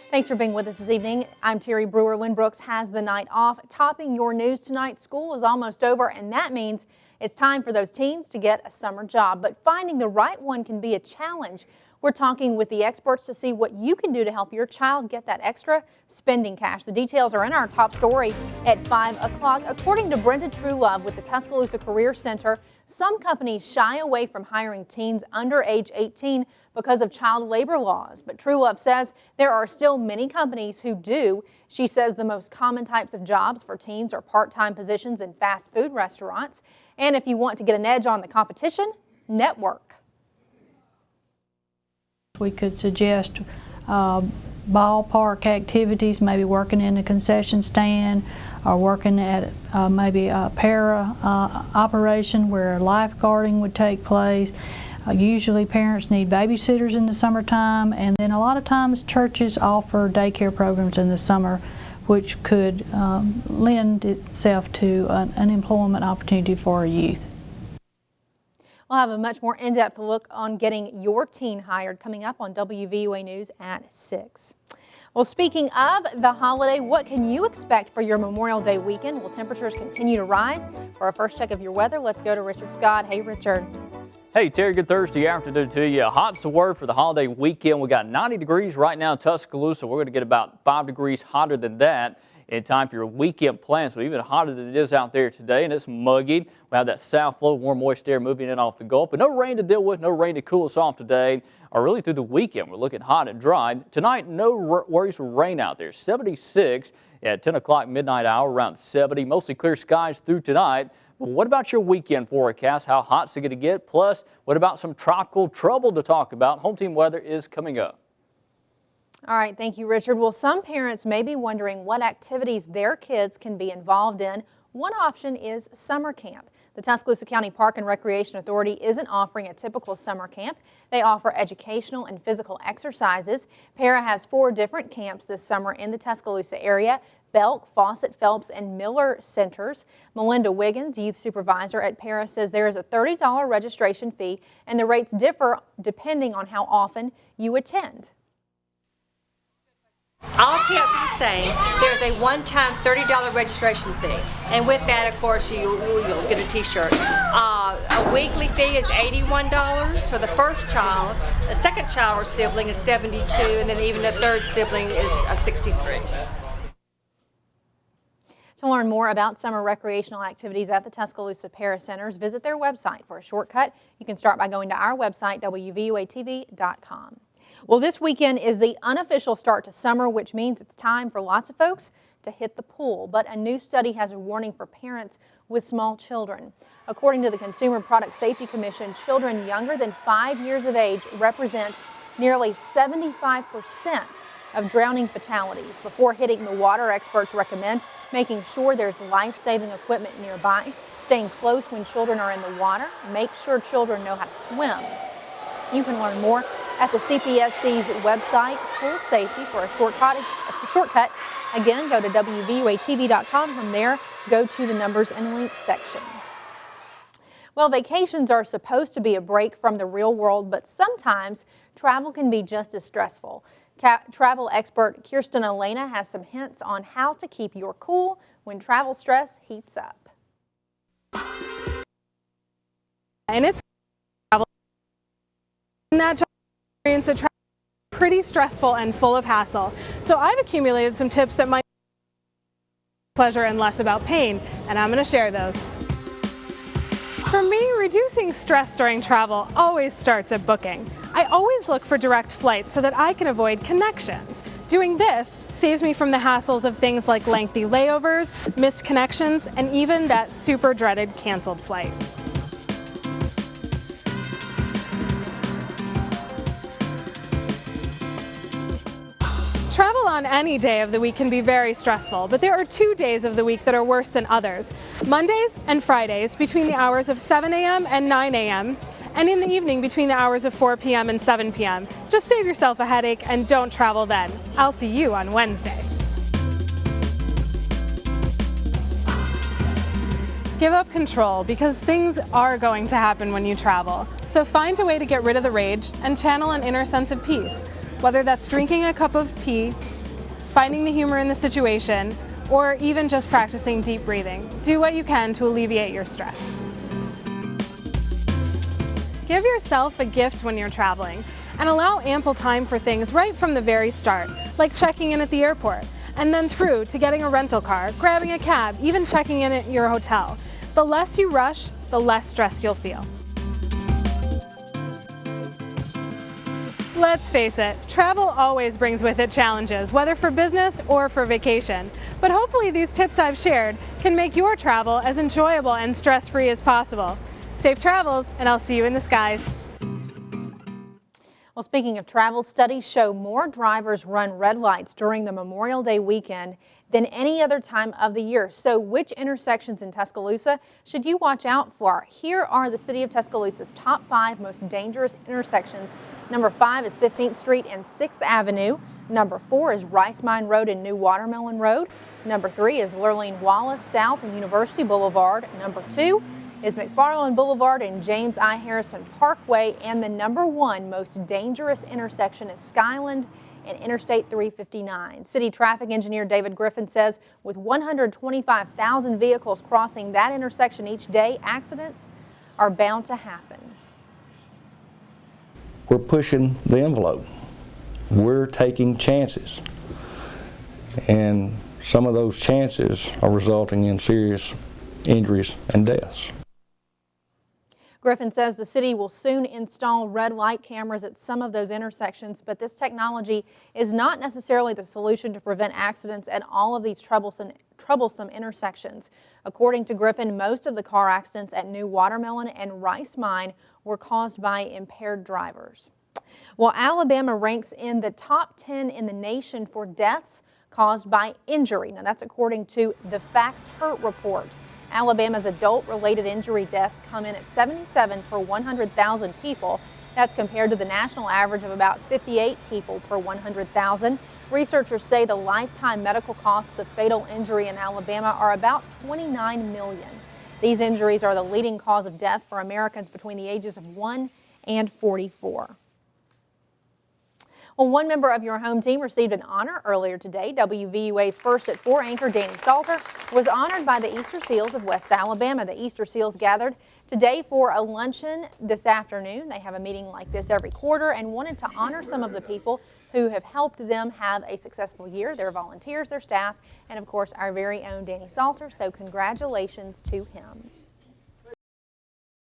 Thanks for being with us this evening. I'm Terry Brewer. Lynn Brooks has the night off. Topping your news tonight, school is almost over, and that means it's time for those teens to get a summer job. But finding the right one can be a challenge. We're talking with the experts to see what you can do to help your child get that extra spending cash. The details are in our top story at 5 o'clock. According to Brenda Truelove with the Tuscaloosa Career Center, some companies shy away from hiring teens under age 18 because of child labor laws. But Truelove says there are still many companies who do. She says the most common types of jobs for teens are part-time positions in fast food restaurants. And if you want to get an edge on the competition, network. We could suggest ballpark activities, maybe working in a concession stand or working at maybe a para operation where lifeguarding would take place. Usually parents need babysitters in the summertime, and then a lot of times churches offer daycare programs in the summer, which could lend itself to an employment opportunity for our youth. We'll have a much more in-depth look on getting your teen hired coming up on WVUA News at 6. Well, speaking of the holiday, what can you expect for your Memorial Day weekend? Will temperatures continue to rise? For our first check of your weather, let's go to Richard Scott. Hey, Richard. Hey, Terry, good Thursday afternoon to you. Hot's the word for the holiday weekend. We got 90 degrees right now in Tuscaloosa. We're going to get about 5 degrees hotter than that in time for your weekend plans. So even hotter than it is out there today, and it's muggy. We have that south flow, warm, moist air moving in off the Gulf, but no rain to deal with, no rain to cool us off today, or really through the weekend. We're looking hot and dry. Tonight, no worries with rain out there. 76 at 10 o'clock midnight hour, around 70. Mostly clear skies through tonight. But what about your weekend forecast? How hot's it going to get? Plus, what about some tropical trouble to talk about? Home team weather is coming up. All right, thank you, Richard. Well, some parents may be wondering what activities their kids can be involved in. One option is summer camp. The Tuscaloosa County Park and Recreation Authority isn't offering a typical summer camp. They offer educational and physical exercises. Para has 4 different camps this summer in the Tuscaloosa area: Belk, Fawcett, Phelps, and Miller Centers. Melinda Wiggins, youth supervisor at Para, says there is a $30 registration fee, and the rates differ depending on how often you attend. All camps are the same. There's a one-time $30 registration fee, and with that, of course, you'll get a t-shirt. A weekly fee is $81 for the first child. The second child or sibling is $72, and then even the third sibling is $63. To learn more about summer recreational activities at the Tuscaloosa Para Centers, visit their website. For a shortcut, you can start by going to our website, WVUATV.com. Well, this weekend is the unofficial start to summer, which means it's time for lots of folks to hit the pool. But a new study has a warning for parents with small children. According to the Consumer Product Safety Commission, children younger than 5 years of age represent nearly 75% of drowning fatalities. Before hitting the water, experts recommend making sure there's life-saving equipment nearby, staying close when children are in the water, make sure children know how to swim. You can learn more at the CPSC's website, Pool Safety. For a shortcut, again, go to WVUATV.com. From there, go to the numbers and links section. Well, vacations are supposed to be a break from the real world, but sometimes travel can be just as stressful. Travel expert Kirsten Elena has some hints on how to keep your cool when travel stress heats up. And it's that experience that travel is pretty stressful and full of hassle. So I've accumulated some tips that might be pleasure and less about pain, and I'm going to share those. For me, reducing stress during travel always starts at booking. I always look for direct flights so that I can avoid connections. Doing this saves me from the hassles of things like lengthy layovers, missed connections, and even that super dreaded canceled flight. Travel on any day of the week can be very stressful, but there are 2 days of the week that are worse than others. Mondays and Fridays between the hours of 7 a.m. and 9 a.m. and in the evening between the hours of 4 p.m. and 7 p.m. Just save yourself a headache and don't travel then. I'll see you on Wednesday. Give up control, because things are going to happen when you travel. So find a way to get rid of the rage and channel an inner sense of peace. Whether that's drinking a cup of tea, finding the humor in the situation, or even just practicing deep breathing. Do what you can to alleviate your stress. Give yourself a gift when you're traveling, and allow ample time for things right from the very start, like checking in at the airport, and then through to getting a rental car, grabbing a cab, even checking in at your hotel. The less you rush, the less stress you'll feel. Let's face it, travel always brings with it challenges, whether for business or for vacation. But hopefully these tips I've shared can make your travel as enjoyable and stress-free as possible. Safe travels, and I'll see you in the skies. Well, speaking of travel, studies show more drivers run red lights during the Memorial Day weekend than any other time of the year. So which intersections in Tuscaloosa should you watch out for? Here are the City of Tuscaloosa's top 5 most dangerous intersections. Number 5 is 15th Street and 6th Avenue. Number 4 is Rice Mine Road and New Watermelon Road. Number 3 is Lurleen Wallace South and University Boulevard. Number 2 is McFarland Boulevard and James I. Harrison Parkway. And the number 1 most dangerous intersection is Skyland and Interstate 359. City Traffic Engineer David Griffin says with 125,000 vehicles crossing that intersection each day, accidents are bound to happen. We're pushing the envelope. We're taking chances. And some of those chances are resulting in serious injuries and deaths. Griffin says the city will soon install red light cameras at some of those intersections, but this technology is not necessarily the solution to prevent accidents at all of these troublesome intersections. According to Griffin, most of the car accidents at New Watermelon and Rice Mine were caused by impaired drivers. Well, Alabama ranks in the top 10 in the nation for deaths caused by injury. Now, that's according to the Facts Hurt report. Alabama's adult-related injury deaths come in at 77 per 100,000 people. That's compared to the national average of about 58 people per 100,000. Researchers say the lifetime medical costs of fatal injury in Alabama are about $29 million. These injuries are the leading cause of death for Americans between the ages of 1 and 44. Well, one member of your home team received an honor earlier today. WVUA's First at 4 anchor Danny Salter was honored by the Easter Seals of West Alabama. The Easter Seals gathered today for a luncheon this afternoon. They have a meeting like this every quarter and wanted to honor some of the people who have helped them have a successful year, their volunteers, their staff, and of course our very own Danny Salter. So congratulations to him.